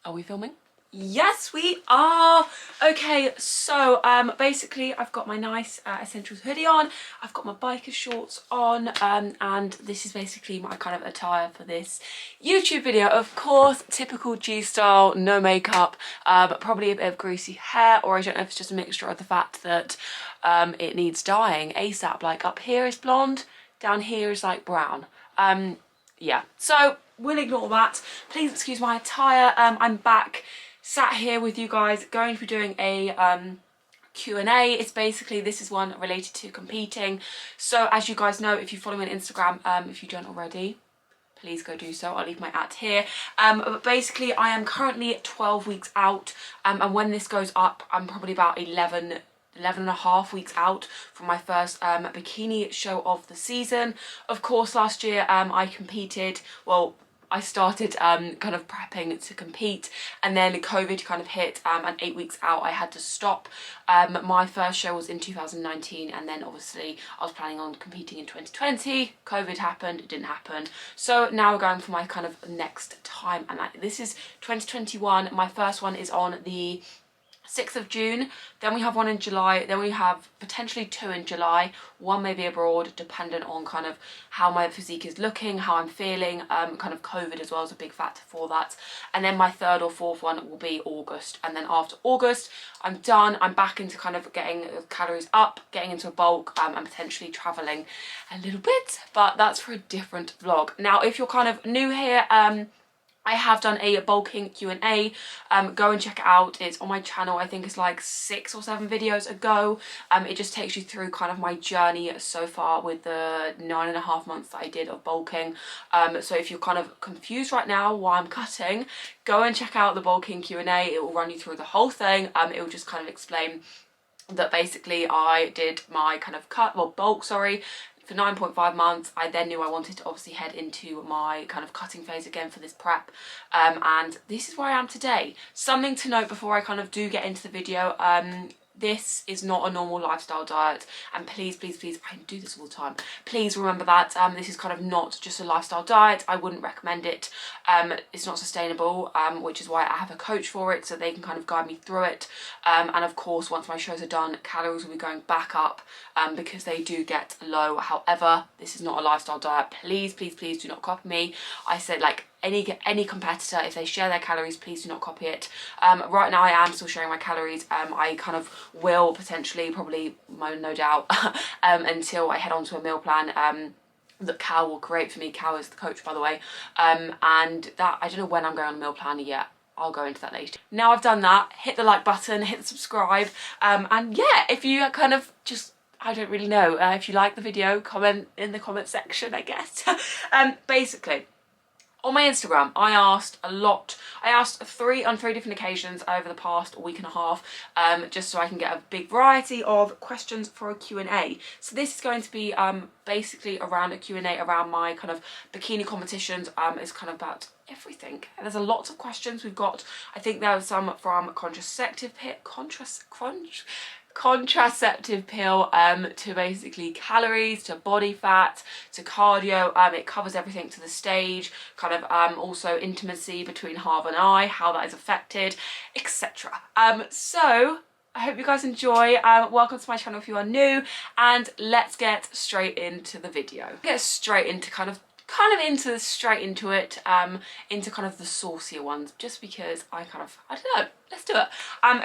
Are we filming? Yes, we are. Okay, so basically I've got my nice Essentials hoodie on, I've got my biker shorts on, and this is basically my kind of attire for this YouTube video. Of course, typical G style, no makeup, but probably a bit of greasy hair, or I don't know if it's just a mixture of the fact that it needs dyeing ASAP. Like up here is blonde, down here is like brown. Yeah, so we'll ignore that. Please excuse my attire. I'm back, sat here with you guys, going to be doing a Q&A. It's basically, this is one related to competing. So as you guys know, if you follow me on Instagram, if you don't already, please go do so. I'll leave my @ here. But basically I am currently 12 weeks out, and when this goes up, I'm probably about 11 and a half weeks out from my first bikini show of the season. Of course, last year I competed, well, I started kind of prepping to compete, and then COVID kind of hit, and 8 weeks out I had to stop. My first show was in 2019, and then obviously I was planning on competing in 2020. COVID happened, it didn't happen. So now we're going for my kind of next time, and this is 2021. My first one is on the 6th of June, then we have one in July, then we have potentially 2 in July, one maybe abroad, dependent on kind of how my physique is looking, how I'm feeling, kind of COVID as well is a big factor for that. And then my 3rd or 4th one will be August, and then after August I'm done. I'm back into kind of getting calories up, getting into a bulk, and potentially traveling a little bit, but that's for a different vlog. Now if you're kind of new here, I have done a bulking Q&A, go and check it out. It's on my channel. I think it's like 6 or 7 videos ago. It just takes you through kind of my journey so far with the 9.5 months that I did of bulking. So if you're kind of confused right now why I'm cutting, go and check out the bulking Q&A. It will run you through the whole thing. It will just kind of explain that basically I did my kind of bulk, sorry, for 9.5 months. I then knew I wanted to obviously head into my kind of cutting phase again for this prep, and this is where I am today. Something to note before I kind of do get into the video, this is not a normal lifestyle diet, and please, I do this all the time, please remember that this is kind of not just a lifestyle diet. I wouldn't recommend it. It's not sustainable, which is why I have a coach for it, so they can kind of guide me through it. And of course, once my shows are done, calories will be going back up, because they do get low. However, this is not a lifestyle diet. Please do not copy me. I said, like, any competitor, if they share their calories, please do not copy it. Right now I am still sharing my calories. I kind of will potentially, probably, no doubt, until I head on to a meal plan that Cal will create for me. Cal is the coach, by the way, and that, I don't know when I'm going on a meal plan yet. I'll go into that later. Now I've done that, hit the like button, hit the subscribe, and yeah, if you kind of just, I don't really know, if you like the video, comment in the comment section, I guess. Basically, on my Instagram, I asked a lot. I asked on 3 different occasions over the past week and a half, just so I can get a big variety of questions for a Q&A. So this is going to be basically around a Q&A around my kind of bikini competitions. It's kind of about everything. There's a lot of questions we've got. I think there was some from contraceptive pill, to basically calories, to body fat, to cardio. It covers everything, to the stage, kind of also intimacy between Harv and I, how that is affected, etc. So I hope you guys enjoy. Welcome to my channel if you are new, and let's get straight into the video. Get straight into straight into it, into kind of the saucier ones, just because I don't know, let's do it.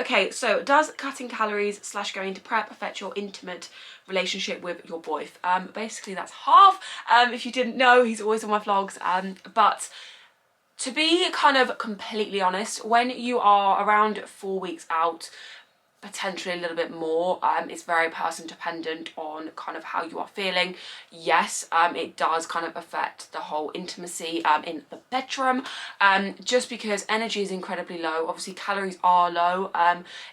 Okay, so does cutting calories / going to prep affect your intimate relationship with your boyf? Basically that's Harv. If you didn't know, he's always on my vlogs, but to be kind of completely honest, when you are around 4 weeks out, potentially a little bit more, it's very person dependent on kind of how you are feeling. Yes, it does kind of affect the whole intimacy in the bedroom, just because energy is incredibly low. Obviously calories are low,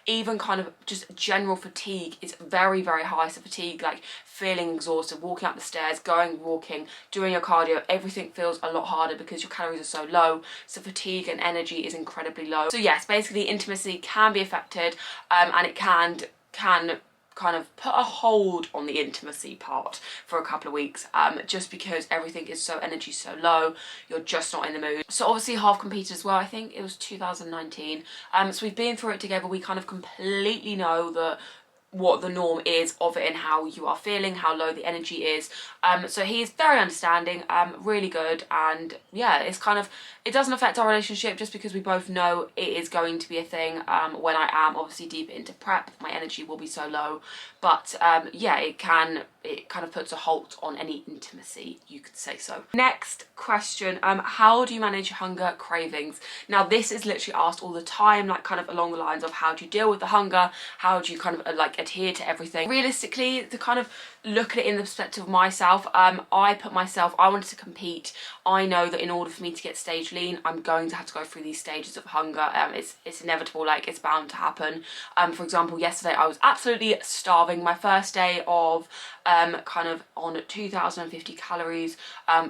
even kind of just general fatigue is very high. So fatigue, like feeling exhausted, walking up the stairs, walking, doing your cardio, everything feels a lot harder because your calories are so low. So fatigue and energy is incredibly low. So yes, basically intimacy can be affected, and it can kind of put a hold on the intimacy part for a couple of weeks, just because everything is so so low, you're just not in the mood. So obviously half competed as well, I think it was 2019, so we've been through it together. We kind of completely know that what the norm is of it and how you are feeling, how low the energy is. So he is very understanding, really good, and yeah, it's kind of, it doesn't affect our relationship just because we both know it is going to be a thing. When I am obviously deep into prep, my energy will be so low, but yeah, it kind of puts a halt on any intimacy, you could say so. Next question, how do you manage hunger cravings? Now this is literally asked all the time, like kind of along the lines of how do you deal with the hunger, how do you kind of like adhere to everything. Realistically, to kind of look at it in the perspective of myself, I wanted to compete. I know that in order for me to get stage lean, I'm going to have to go through these stages of hunger. It's inevitable, like it's bound to happen. For example, yesterday I was absolutely starving. My first day of kind of on 2050 calories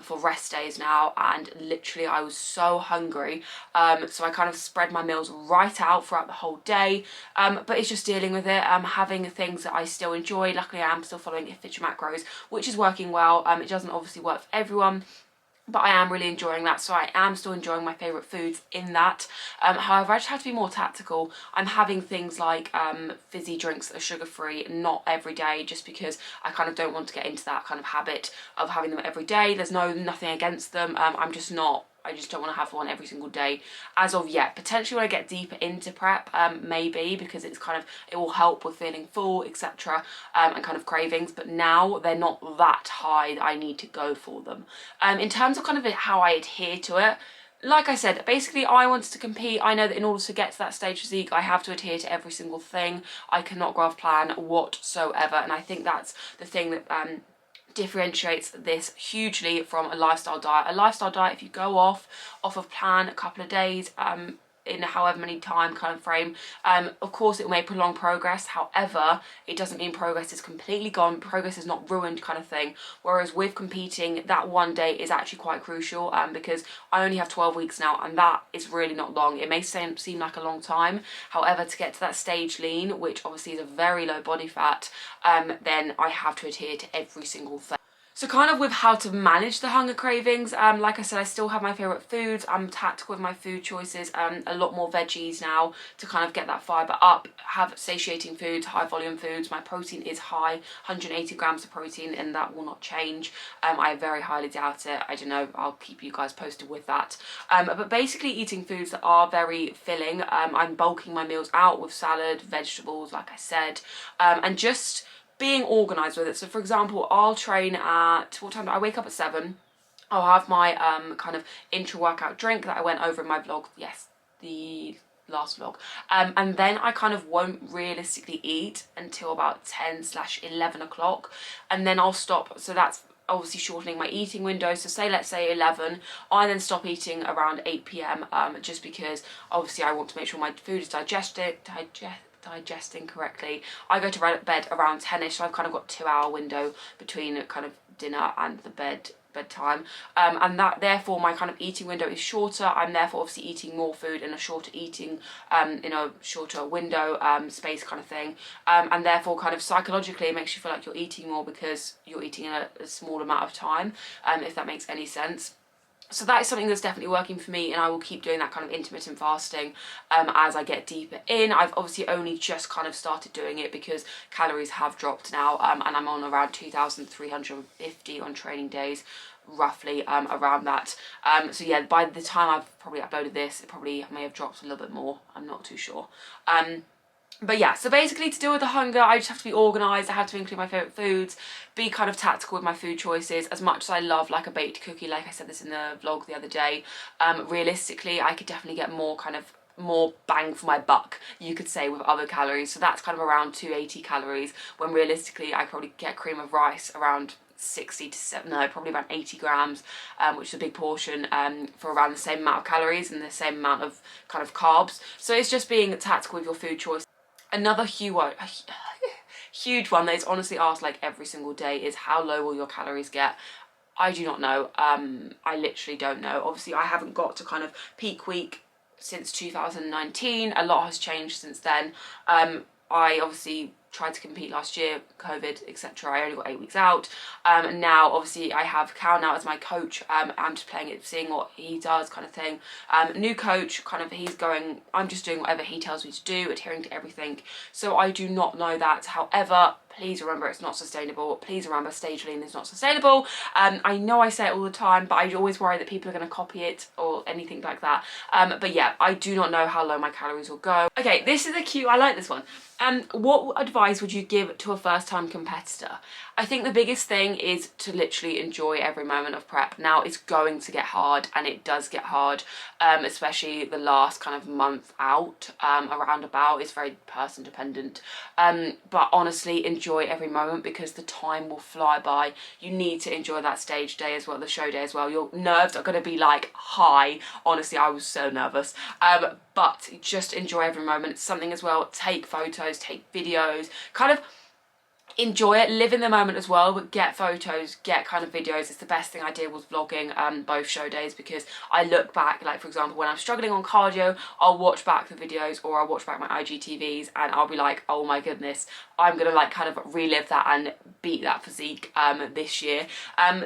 for rest days now, and literally I was so hungry, so I kind of spread my meals right out throughout the whole day, but it's just dealing with it, having things that I still enjoy. Luckily I am still following Fit Your Macros, which is working well. It doesn't obviously work for everyone, but I am really enjoying that, so I am still enjoying my favourite foods in that. However, I just have to be more tactical. I'm having things like fizzy drinks that are sugar-free, not every day, just because I kind of don't want to get into that kind of habit of having them every day. There's nothing against them, I just don't want to have one every single day as of yet. Potentially when I get deeper into prep, maybe, because it will help with feeling full, etc., and kind of cravings, but now they're not that high that I need to go for them. In terms of kind of how I adhere to it, like I said, basically I wanted to compete. I know that in order to get to that stage physique, I have to adhere to every single thing. I cannot go off plan whatsoever, and I think that's the thing that differentiates this hugely from a lifestyle diet. A lifestyle diet, if you go off of plan a couple of days, in however many time kind of frame, of course it may prolong progress. However, it doesn't mean progress is completely gone, progress is not ruined kind of thing. Whereas with competing, that one day is actually quite crucial, because I only have 12 weeks now, and that is really not long. It may seem like a long time, however, to get to that stage lean, which obviously is a very low body fat, then I have to adhere to every single thing. So kind of with how to manage the hunger cravings, like I said, I still have my favourite foods. I'm tactical with my food choices, a lot more veggies now to kind of get that fibre up, have satiating foods, high volume foods. My protein is high, 180 grams of protein, and that will not change. I very highly doubt it. I don't know, I'll keep you guys posted with that. But basically eating foods that are very filling. I'm bulking my meals out with salad, vegetables, like I said, and just being organised with it. So for example, I'll train at, what time? I wake up at 7. I'll have my kind of intra-workout drink that I went over in my vlog, yes, the last vlog, and then I kind of won't realistically eat until about 10/11 o'clock, and then I'll stop. So that's obviously shortening my eating window. So let's say 11, I then stop eating around 8 p.m, just because obviously I want to make sure my food is digesting correctly. I go to bed around 10ish, so I've kind of got 2-hour window between kind of dinner and the bedtime, and that therefore my kind of eating window is shorter. I'm therefore obviously eating more food in a shorter eating in a shorter window space kind of thing, and therefore kind of psychologically it makes you feel like you're eating more because you're eating in a small amount of time, if that makes any sense. So that is something that's definitely working for me, and I will keep doing that kind of intermittent fasting as I get deeper in. I've obviously only just kind of started doing it because calories have dropped now, and I'm on around 2,350 on training days, roughly around that. So yeah, by the time I've probably uploaded this, it probably may have dropped a little bit more. I'm not too sure. But yeah, so basically to deal with the hunger, I just have to be organised. I have to include my favourite foods, be kind of tactical with my food choices. As much as I love like a baked cookie, like I said this in the vlog the other day, realistically I could definitely get more bang for my buck, you could say, with other calories. So that's kind of around 280 calories, when realistically I probably get cream of rice around 60 to 7, no, probably about 80 grams, which is a big portion, for around the same amount of calories and the same amount of kind of carbs. So it's just being tactical with your food choice. Another huge one that is honestly asked like every single day is how low will your calories get? I do not know. I literally don't know. Obviously I haven't got to kind of peak week since 2019. A lot has changed since then. I obviously tried to compete last year, COVID, etc. I only got 8 weeks out. And now obviously I have Cal now as my coach. I'm just playing it, seeing what he does, kind of thing. New coach, kind of, he's going, I'm just doing whatever he tells me to do, adhering to everything. So I do not know that. However, please remember it's not sustainable. Please remember stage lean is not sustainable. I know I say it all the time, but I always worry that people are going to copy it or anything like that. But yeah, I do not know how low my calories will go. Okay, this is a cute, I like this one. What advice would you give to a first-time competitor? I think the biggest thing is to literally enjoy every moment of prep. Now, it's going to get hard, and it does get hard, especially the last kind of month out, around about. It's very person dependent. But honestly, enjoy every moment because the time will fly by. You need to enjoy that stage day as well, the show day as well. Your nerves are going to be like high. Honestly, I was so nervous. But just enjoy every moment. It's something as well, take photos, take videos, kind of enjoy it, live in the moment as well, but get photos, get kind of videos. It's the best thing I did was vlogging both show days, because I look back, like for example when I'm struggling on cardio, I'll watch back the videos or I'll watch back my IGTVs and I'll be like, oh my goodness, I'm gonna like kind of relive that and beat that physique this year.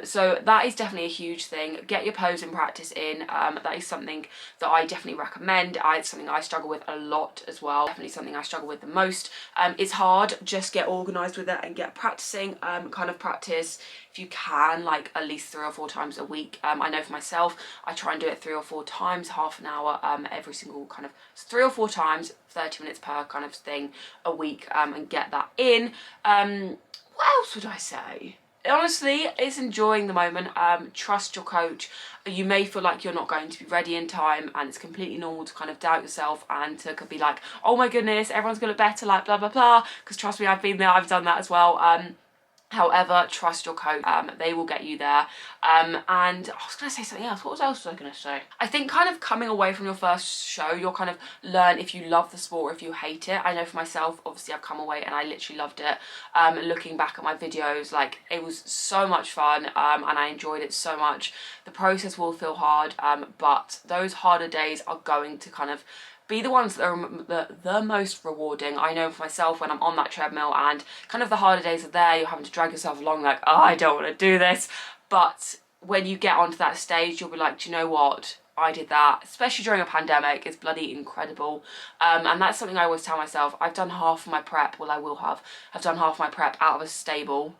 So that is definitely a huge thing. Get your posing practice in. That is something that I definitely recommend. It's something I struggle with a lot as well. Definitely something I struggle with the most. It's hard, just get organised with it and get practicing. Kind of practice if you can, like at least 3 or 4 times a week. I know for myself, I try and do it 3 or 4 times, half an hour every single kind of 3 or 4 times, 30 minutes per kind of thing a week, and get that in. What else would I say? Honestly, it's enjoying the moment. Trust your coach. You may feel like you're not going to be ready in time, and it's completely normal to kind of doubt yourself and to be like, oh my goodness, everyone's gonna look better, like blah blah blah, because trust me, I've been there, I've done that as well. However, trust your coach. They will get you there. And I was going to say something else. What else was I going to say? I think kind of coming away from your first show, you'll kind of learn if you love the sport or if you hate it. I know for myself, obviously I've come away and I literally loved it. Looking back at my videos, like it was so much fun, and I enjoyed it so much. The process will feel hard, but those harder days are going to kind of be the ones that are the most rewarding. I know for myself, when I'm on that treadmill and kind of the harder days are there, you're having to drag yourself along like, oh, I don't want to do this. But when you get onto that stage, you'll be like, do you know what? I did that, especially during a pandemic. It's bloody incredible. And that's something I always tell myself. I've done half of my prep, well I will have. I've done half of my prep out of a stable,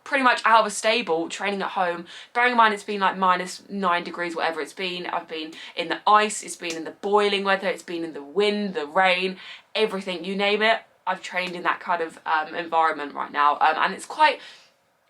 pretty much out of a stable, training at home. Bearing in mind it's been like -9 degrees, whatever it's been. I've been in the ice, it's been in the boiling weather, it's been in the wind, the rain, everything, you name it. I've trained in that kind of environment right now. And it's quite,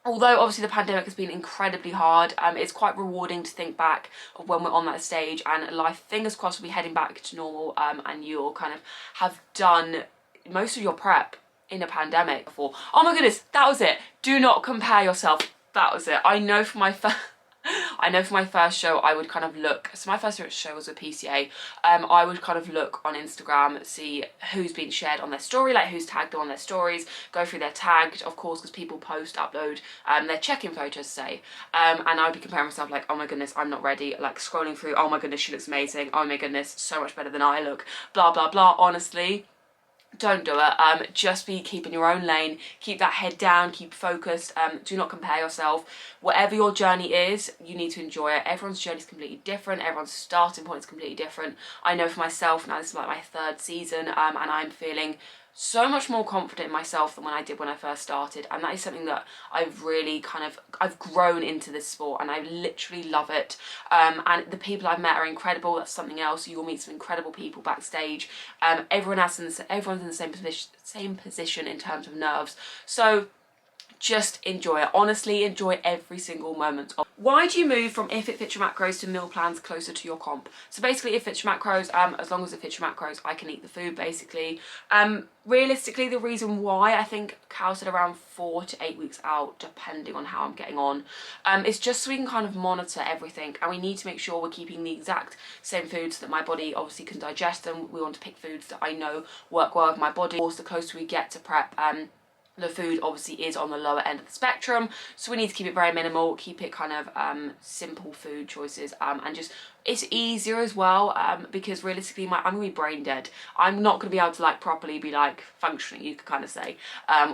although obviously the pandemic has been incredibly hard, it's quite rewarding to think back of when we're on that stage and life, fingers crossed, will be heading back to normal, and you'll kind of have done most of your prep in a pandemic before. Oh my goodness, that was it. Do not compare yourself. That was it. I know for my first show, I would kind of look, so my first show was with PCA. I would kind of look on Instagram, see who's been shared on their story, like who's tagged them on their stories, go through their tagged, of course, because people post, upload their check-in photos, say. And I would be comparing myself like, oh my goodness, I'm not ready, like scrolling through, oh my goodness, she looks amazing, oh my goodness, so much better than I look, blah, blah, blah. Honestly, don't do it. Just be keeping your own lane, keep that head down, keep focused. Do not compare yourself. Whatever your journey is, you need to enjoy it. Everyone's journey is completely different, everyone's starting point is completely different. I know for myself now, this is like my 3rd season, and I'm feeling so much more confident in myself than when I did when I first started, and that is something that I've really I've grown into this sport, and I literally love it. And the people I've met are incredible. That's something else. You'll meet some incredible people backstage. Everyone's in the same position in terms of nerves. So just enjoy it. Honestly, enjoy every single moment. Why do you move from if it fits your macros to meal plans closer to your comp? So basically, if it fits your macros, as long as it fits your macros, I can eat the food, basically. Realistically, the reason why, I think Cal said around 4 to 8 weeks out, depending on how I'm getting on, it's just so we can kind of monitor everything, and we need to make sure we're keeping the exact same foods that my body obviously can digest them. We want to pick foods that I know work well with my body. Also, the closer we get to prep, the food obviously is on the lower end of the spectrum, so we need to keep it very minimal, keep it kind of simple food choices, and just, it's easier as well, because realistically I'm gonna be brain dead. I'm not gonna be able to like properly be like functioning, you could kind of say,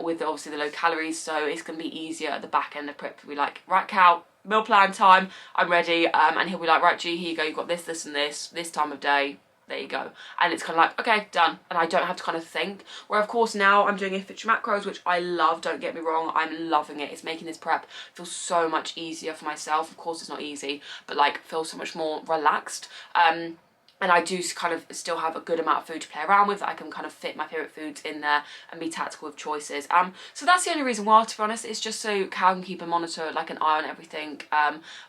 with obviously the low calories, so it's gonna be easier at the back end of prep to be like, right Cal, meal plan time, I'm ready, and he'll be like, right G, here you go, you've got this, this and this time of day, there you go. And it's kind of like, okay, done. And I don't have to kind of think. Where of course now I'm doing Fit Your Macros, which I love, don't get me wrong, I'm loving it. It's making this prep feel so much easier for myself. Of course it's not easy, but like feel so much more relaxed. And I do kind of still have a good amount of food to play around with. I can kind of fit my favourite foods in there and be tactical with choices. So that's the only reason why, to be honest. It's just so Cal can keep a monitor, like an eye on everything.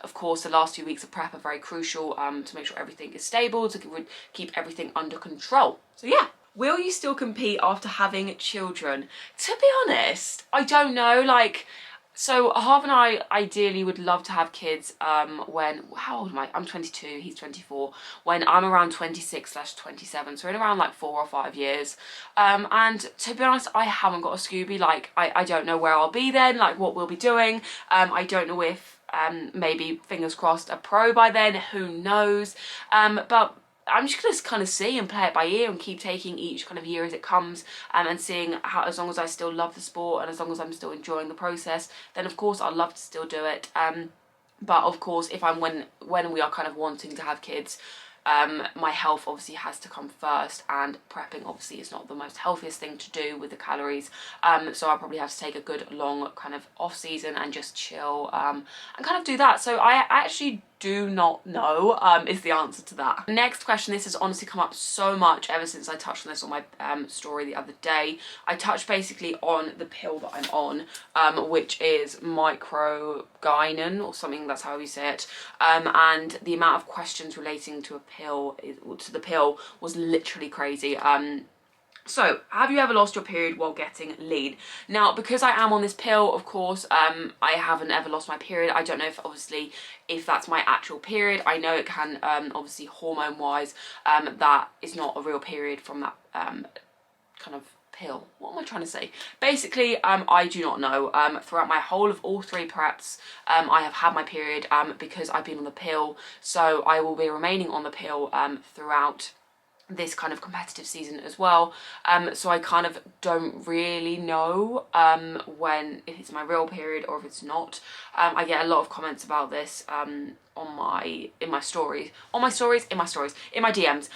Of course, the last 2 weeks of prep are very crucial to make sure everything is stable, to keep everything under control. So yeah. Will you still compete after having children? To be honest, I don't know. Like, so Harv and I ideally would love to have kids when, how old am I? I'm 22, he's 24. When I'm around 26/27, so in around like 4 or 5 years. And to be honest, I haven't got a Scooby. Like, I don't know where I'll be then, like what we'll be doing. I don't know if maybe, fingers crossed, a pro by then, who knows. But I'm just going to kind of see and play it by ear and keep taking each kind of year as it comes, and seeing how, as long as I still love the sport and as long as I'm still enjoying the process, then of course I'd love to still do it. But of course, if I'm when we are kind of wanting to have kids, my health obviously has to come first, and prepping obviously is not the most healthiest thing to do with the calories, so I'll probably have to take a good long kind of off season and just chill and kind of do that. So I actually do not know is the answer to that. Next question, this has honestly come up so much ever since I touched on this on my story the other day. I touched basically on the pill that I'm on, which is MyProtein or something, that's how you say it, and the amount of questions relating to the pill was literally crazy. So, have you ever lost your period while getting lean? Now, because I am on this pill, of course, I haven't ever lost my period. I don't know if that's my actual period. I know it can, obviously hormone-wise, that is not a real period from that kind of pill. What am I trying to say? Basically, I do not know. Throughout my whole of all 3 preps, I have had my period because I've been on the pill. So I will be remaining on the pill throughout this kind of competitive season as well, so I kind of don't really know if it's my real period or if it's not. I get a lot of comments about this in my DMs,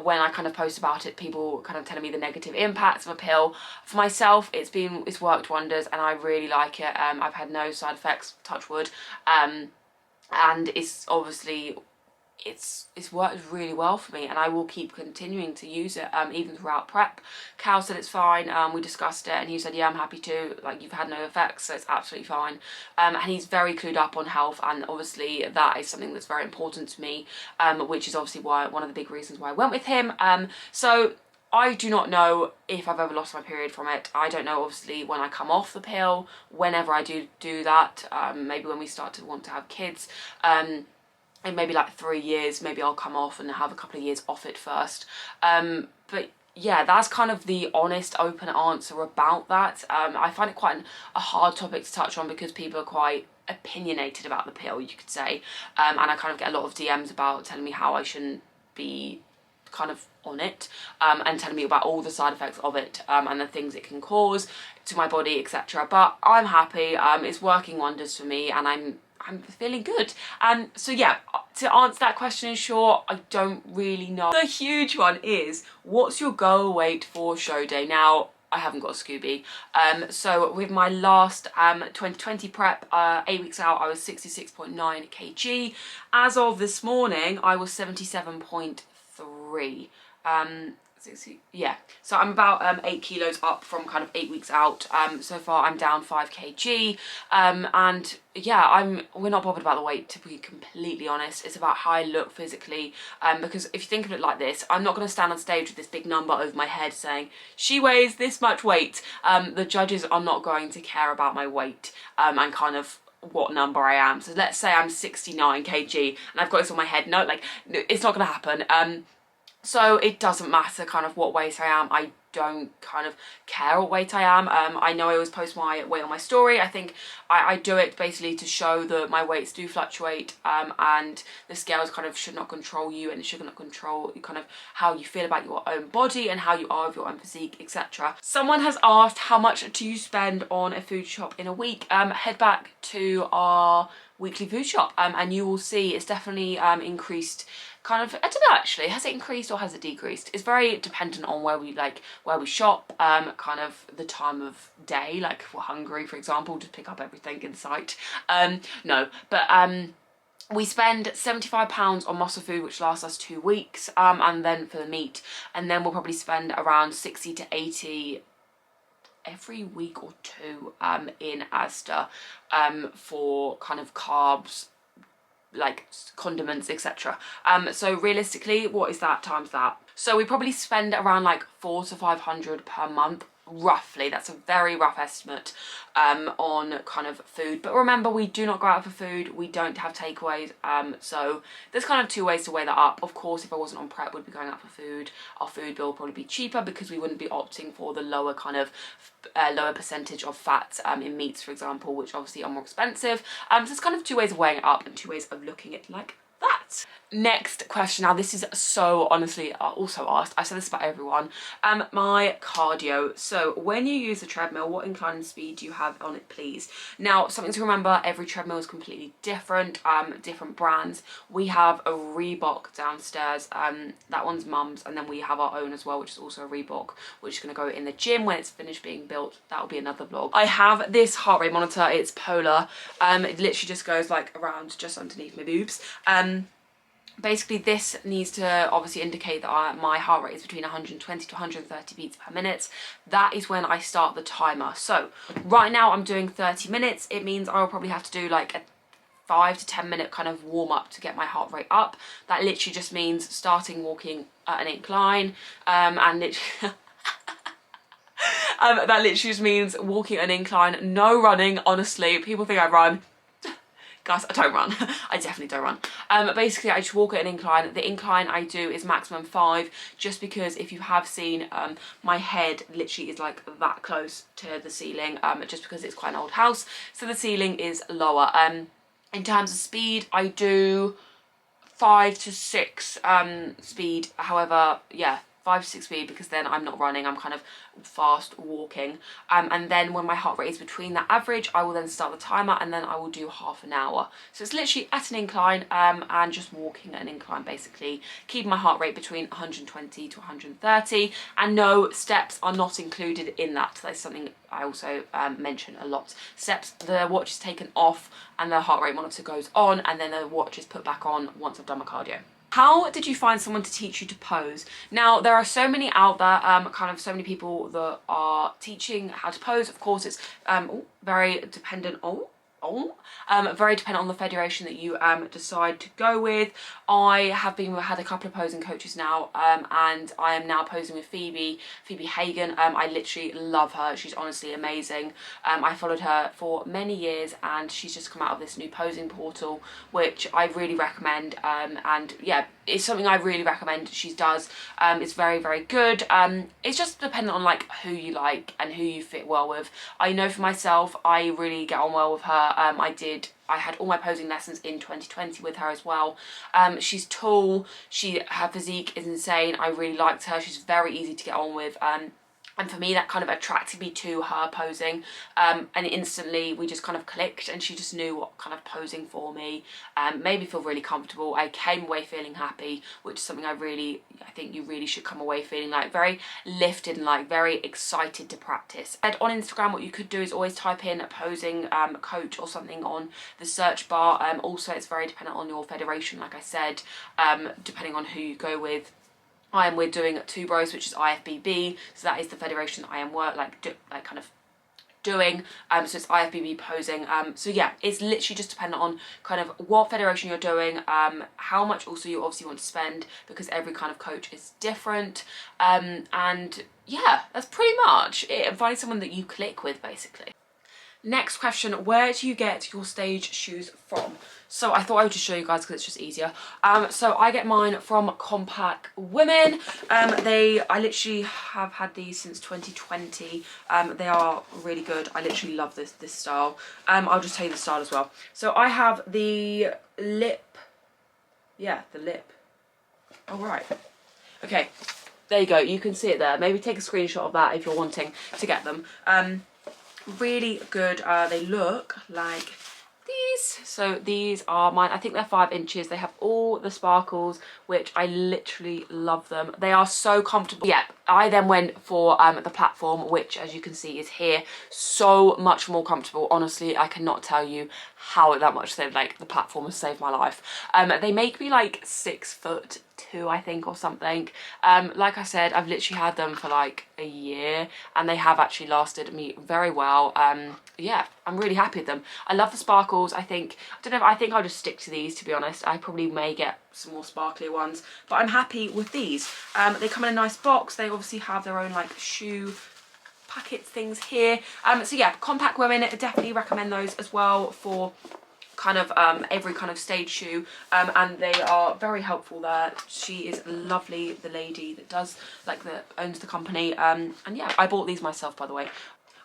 when I kind of post about it, people kind of telling me the negative impacts of a pill. For myself, it's worked wonders and I really like it. I've had no side effects, touch wood, and it's obviously it's worked really well for me, and I will keep continuing to use it even throughout prep. Cal said it's fine, we discussed it and he said, yeah, I'm happy to, like, you've had no effects, so it's absolutely fine. And he's very clued up on health, and obviously that is something that's very important to me, which is obviously one of the big reasons why I went with him. So I do not know if I've ever lost my period from it. I don't know, obviously, when I come off the pill, whenever I do that, maybe when we start to want to have kids, in maybe like 3 years, maybe I'll come off and have a couple of years off it first. But yeah, that's kind of the honest, open answer about that. I find it quite a hard topic to touch on because people are quite opinionated about the pill, you could say. And I kind of get a lot of DMs about telling me how I shouldn't be kind of on it, and telling me about all the side effects of it, and the things it can cause to my body, etc. But I'm happy, it's working wonders for me, and I'm feeling good. So yeah, to answer that question in short, I don't really know. The huge one is, what's your goal weight for show day? Now, I haven't got a Scooby. So with my last 2020 prep, 8 weeks out, I was 66.9 kg. As of this morning, I was 77.3. Yeah, so I'm about 8 kilos up from kind of 8 weeks out. So far I'm down 5 kg, and yeah, we're not bothered about the weight, to be completely honest. It's about how I look physically, because if you think of it like this, I'm not going to stand on stage with this big number over my head saying she weighs this much weight. The judges are not going to care about my weight and kind of what number I am. So let's say I'm 69 kg and I've got this on my head. No, like, it's not going to happen. So it doesn't matter kind of what weight I am. I don't kind of care what weight I am. I know I always post my weight on my story. I think I do it basically to show that my weights do fluctuate, and the scales kind of should not control you, and it should not control kind of how you feel about your own body and how you are with your own physique, etc. Someone has asked, how much do you spend on a food shop in a week? Head back to our weekly food shop, and you will see it's definitely increased. Kind of, I don't know actually, has it increased or has it decreased? It's very dependent on where we shop, kind of the time of day, like if we're hungry, for example, just pick up everything in sight. No, but we spend £75 on muscle food, which lasts us 2 weeks, and then for the meat, and then we'll probably spend around 60 to 80 every week or two in Asda for kind of carbs, like condiments, etc. So realistically, what is that times that? So we probably spend around like 400 to 500 per month, roughly. That's a very rough estimate on kind of food. But remember, we do not go out for food, we don't have takeaways, so there's kind of two ways to weigh that up. Of course, if I wasn't on prep, we'd be going out for food. Our food bill would probably be cheaper because we wouldn't be opting for the lower kind of lower percentage of fats in meats, for example, which obviously are more expensive. So it's kind of two ways of weighing it up and two ways of looking at it like that. Next question. Now this is so honestly also asked, I said this about everyone, my cardio. So when you use the treadmill, what incline and speed do you have on it, please? Now something to remember, every treadmill is completely different, different brands. We have a Reebok downstairs, that one's mum's, and then we have our own as well, which is also a Reebok, which is going to go in the gym when it's finished being built. That will be another vlog. I have this heart rate monitor, it's polar, it literally just goes like around just underneath my boobs. Basically this needs to obviously indicate that my heart rate is between 120 to 130 beats per minute. That is when I start the timer. So right now I'm doing 30 minutes. It means I'll probably have to do like a 5 to 10 minute kind of warm up to get my heart rate up. That literally just means starting walking at an incline, and literally that literally just means walking at an incline, no running. Honestly, people think I run. Guys, I don't run. I definitely don't run. Basically, I just walk at an incline. The incline I do is maximum 5, just because if you have seen, my head literally is like that close to the ceiling, just because it's quite an old house, so the ceiling is lower. In terms of speed, I do 5 to 6 speed. However, yeah, 5 to 6 speed, because then I'm not running, I'm kind of fast walking, and then when my heart rate is between that average, I will then start the timer, and then I will do half an hour. So it's literally at an incline, and just walking at an incline, basically keeping my heart rate between 120 to 130, and no, steps are not included in that. That's something I also mention a lot. Steps, the watch is taken off and the heart rate monitor goes on, and then the watch is put back on once I've done my cardio. How did you find someone to teach you to pose? Now, there are so many out there, kind of so many people that are teaching how to pose. Of course, it's very dependent on very dependent on the federation that you decide to go with. I have had a couple of posing coaches now, and I am now posing with Phoebe Hagen. I literally love her. She's honestly amazing. I followed her for many years, and she's just come out of this new posing portal, which I really recommend. And yeah, it's something I really recommend she does. It's very, very good. It's just dependent on like who you like and who you fit well with. I know for myself, I really get on well with her. I had all my posing lessons in 2020 with her as well. She's tall, her physique is insane. I really liked her. She's very easy to get on with. And for me, that kind of attracted me to her posing, and instantly we just kind of clicked, and she just knew what kind of posing for me made me feel really comfortable. I came away feeling happy, which is something I think you really should come away feeling like very lifted and like very excited to practice. And on Instagram, what you could do is always type in a posing coach or something on the search bar. Also, it's very dependent on your federation, like I said, depending on who you go with. We're doing Two Bros, which is IFBB, so that is the federation that I am doing. So it's IFBB posing. So yeah, it's literally just dependent on kind of what federation you're doing, how much also you obviously want to spend, because every kind of coach is different. And yeah, that's pretty much it. And finding someone that you click with, basically. Next question, where do you get your stage shoes from? So I thought I would just show you guys because it's just easier. So I get mine from Compact Women. I literally have had these since 2020. They are really good. I literally love this style. I'll just tell you the style as well. So I have the lip. Yeah, the lip. All right. Okay, there you go. You can see it there. Maybe take a screenshot of that if you're wanting to get them. Really good. They look like these. So these are mine. I think they're 5 inches. They have all the sparkles, which I literally love them. They are so comfortable. Yeah, I then went for the platform, which as you can see is here. So much more comfortable. Honestly, I cannot tell you how that much they've, like, the platform has saved my life. They make me like 6'2", I think, or something. Like I said, I've literally had them for like a year and they have actually lasted me very well. Yeah, I'm really happy with them. I love the sparkles. I think I'll just stick to these, to be honest. I probably may get some more sparkly ones, but I'm happy with these. They come in a nice box. They obviously have their own like shoe packets things here. So yeah, Compact Women, definitely recommend those as well for kind of every kind of stage shoe, and they are very helpful there. She is lovely, the lady that does, like, that owns the company. And yeah, I bought these myself, by the way.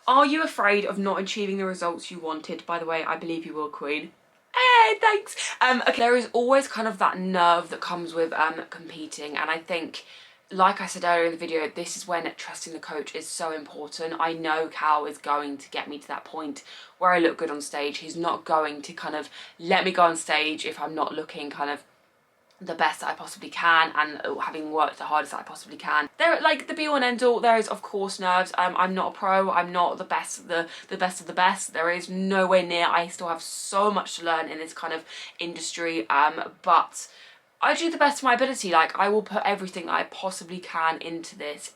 Are you afraid of not achieving the results you wanted? By the way, I believe you will, Queen. Hey, thanks. Okay, there is always kind of that nerve that comes with competing, and I think, like I said earlier in the video, this is when trusting the coach is so important. I know Cal is going to get me to that point where I look good on stage. He's not going to kind of let me go on stage if I'm not looking kind of the best that I possibly can and having worked the hardest that I possibly can. They're like the be all and end all. There is of course nerves. I'm not a pro. I'm not the best of the best of the best. There is nowhere near. I still have so much to learn in this kind of industry, but I do the best of my ability. Like, I will put everything that I possibly can into this,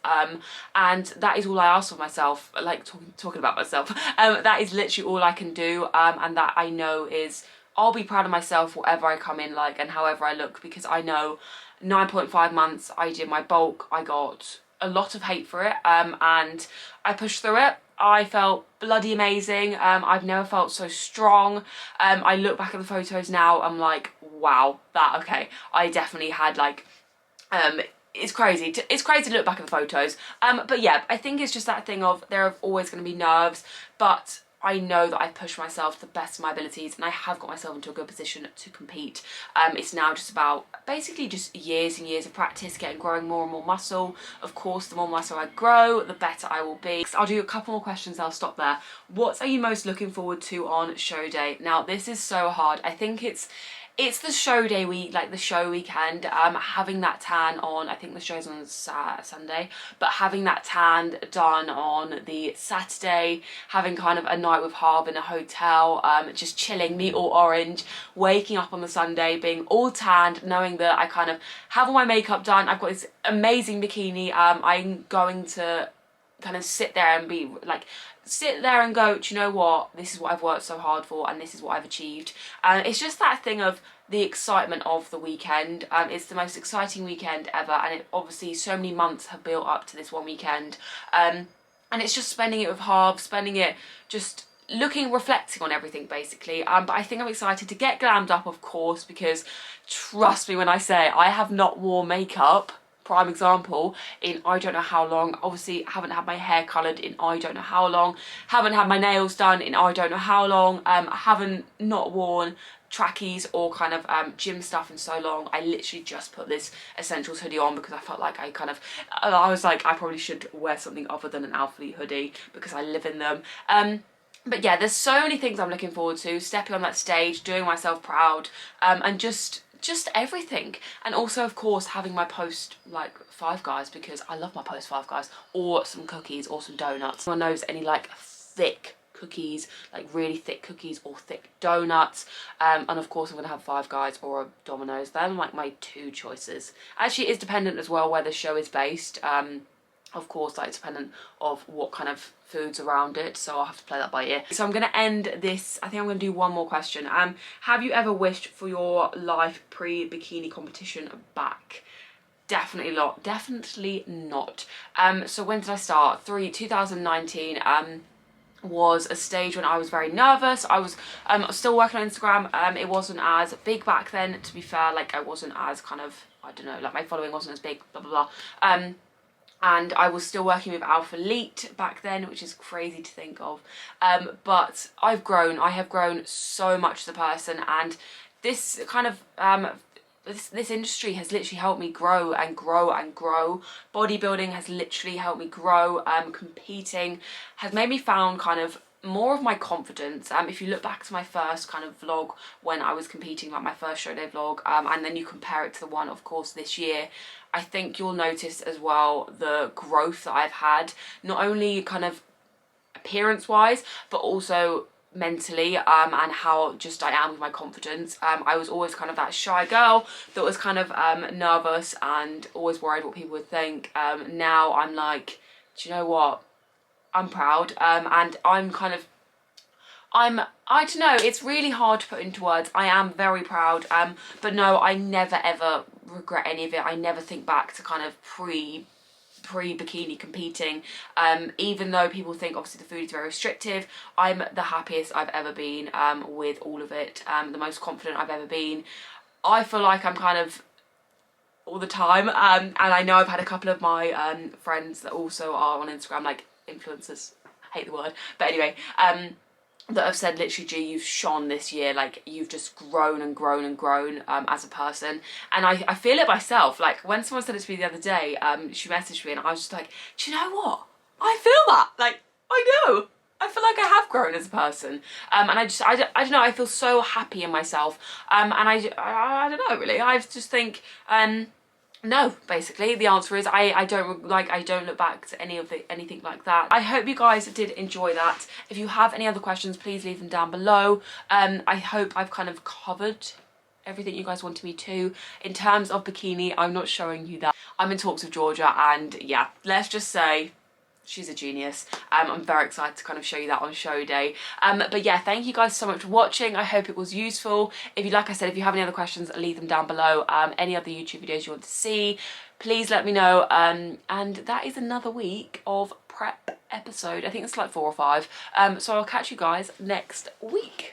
and that is all I ask of myself. Like, talking about myself, that is literally all I can do, and that I know is I'll be proud of myself whatever I come in like and however I look, because I know 9.5 months I did my bulk. I got a lot of hate for it, and I pushed through it. I felt bloody amazing. I've never felt so strong. I look back at the photos now, I'm like, wow, okay, I definitely had like, it's crazy to look back at the photos. But yeah, I think it's just that thing of there are always going to be nerves, but I know that I've pushed myself to the best of my abilities and I have got myself into a good position to compete. It's now just about basically just years and years of practice, growing more and more muscle. Of course, the more muscle I grow, the better I will be. I'll do a couple more questions, I'll stop there. What are you most looking forward to on show day? Now, this is so hard. I think it's the show day week, like the show weekend, having that tan on, I think the show's on Sunday, but having that tan done on the Saturday, having kind of a night with Harv in a hotel, just chilling, me all orange, waking up on the Sunday, being all tanned, knowing that I kind of have all my makeup done. I've got this amazing bikini. I'm going to kind of sit there and be like, go, do you know what, this is what I've worked so hard for and this is what I've achieved. It's just that thing of the excitement of the weekend. It's the most exciting weekend ever, and obviously so many months have built up to this one weekend, and it's just spending it with Harv, spending it just reflecting on everything basically. But I think I'm excited to get glammed up, of course, because trust me when I say I have not worn makeup, prime example, in I don't know how long. Obviously haven't had my hair coloured in I don't know how long, haven't had my nails done in I don't know how long, haven't not worn trackies or kind of gym stuff in so long. I literally just put this Essentials hoodie on because I felt like I was like, I probably should wear something other than an Alphalete hoodie because I live in them. But yeah, there's so many things I'm looking forward to, stepping on that stage, doing myself proud, and just everything. And also, of course, having my post like Five Guys, because I love my post Five Guys, or some cookies or some donuts. Anyone knows any like thick cookies, like really thick cookies or thick donuts, and of course I'm gonna have Five Guys or a Domino's. They're like my two choices. Actually, it is dependent as well where the show is based. Of course, like, it's dependent of what kind of foods around it, so I'll have to play that by ear. So I'm going to end this, I think I'm going to do one more question. Have you ever wished for your life pre-bikini competition back? Definitely not. Definitely not. So when did I start? 2019. was a stage when I was very nervous. I was still working on Instagram. It wasn't as big back then, to be fair. Like, I wasn't as kind of, I don't know, like my following wasn't as big, blah, blah, blah. And I was still working with Alphalete back then, which is crazy to think of. But I have grown so much as a person, and this kind of, this industry has literally helped me grow and grow and grow. Bodybuilding has literally helped me grow. Competing has made me found kind of more of my confidence. If you look back to my first kind of vlog when I was competing, like my first show day vlog, and then you compare it to the one, of course, this year, I think you'll notice as well the growth that I've had, not only kind of appearance wise, but also mentally, and how just I am with my confidence. I was always kind of that shy girl that was kind of nervous and always worried what people would think. Now I'm like, do you know what? I'm proud, and I'm kind of, I don't know, it's really hard to put into words. I am very proud, but no, I never ever regret any of it. I never think back to kind of pre-bikini competing, even though people think obviously the food is very restrictive. I'm the happiest I've ever been with all of it, the most confident I've ever been. I feel like I'm kind of all the time, and I know I've had a couple of my friends that also are on Instagram, like influencers, I hate the word, but anyway, that have said literally, G, you've shone this year, like you've just grown and grown and grown as a person. And I feel it myself. Like when someone said it to me the other day, she messaged me and I was just like, do you know what, I feel that, like I know, I feel like I have grown as a person, and I don't know, I feel so happy in myself, and I don't know, really, I just think no, basically the answer is I don't look back to anything like that. I hope you guys did enjoy that. If you have any other questions, please leave them down below. I hope I've kind of covered everything you guys wanted me to. In terms of bikini, I'm not showing you that. I'm in talks with Georgia, and yeah, let's just say she's a genius. I'm very excited to kind of show you that on show day. But yeah, thank you guys so much for watching. I hope it was useful. If you, like I said, if you have any other questions, leave them down below. Any other YouTube videos you want to see, please let me know. And that is another week of prep episode. I think it's like 4 or 5. So I'll catch you guys next week.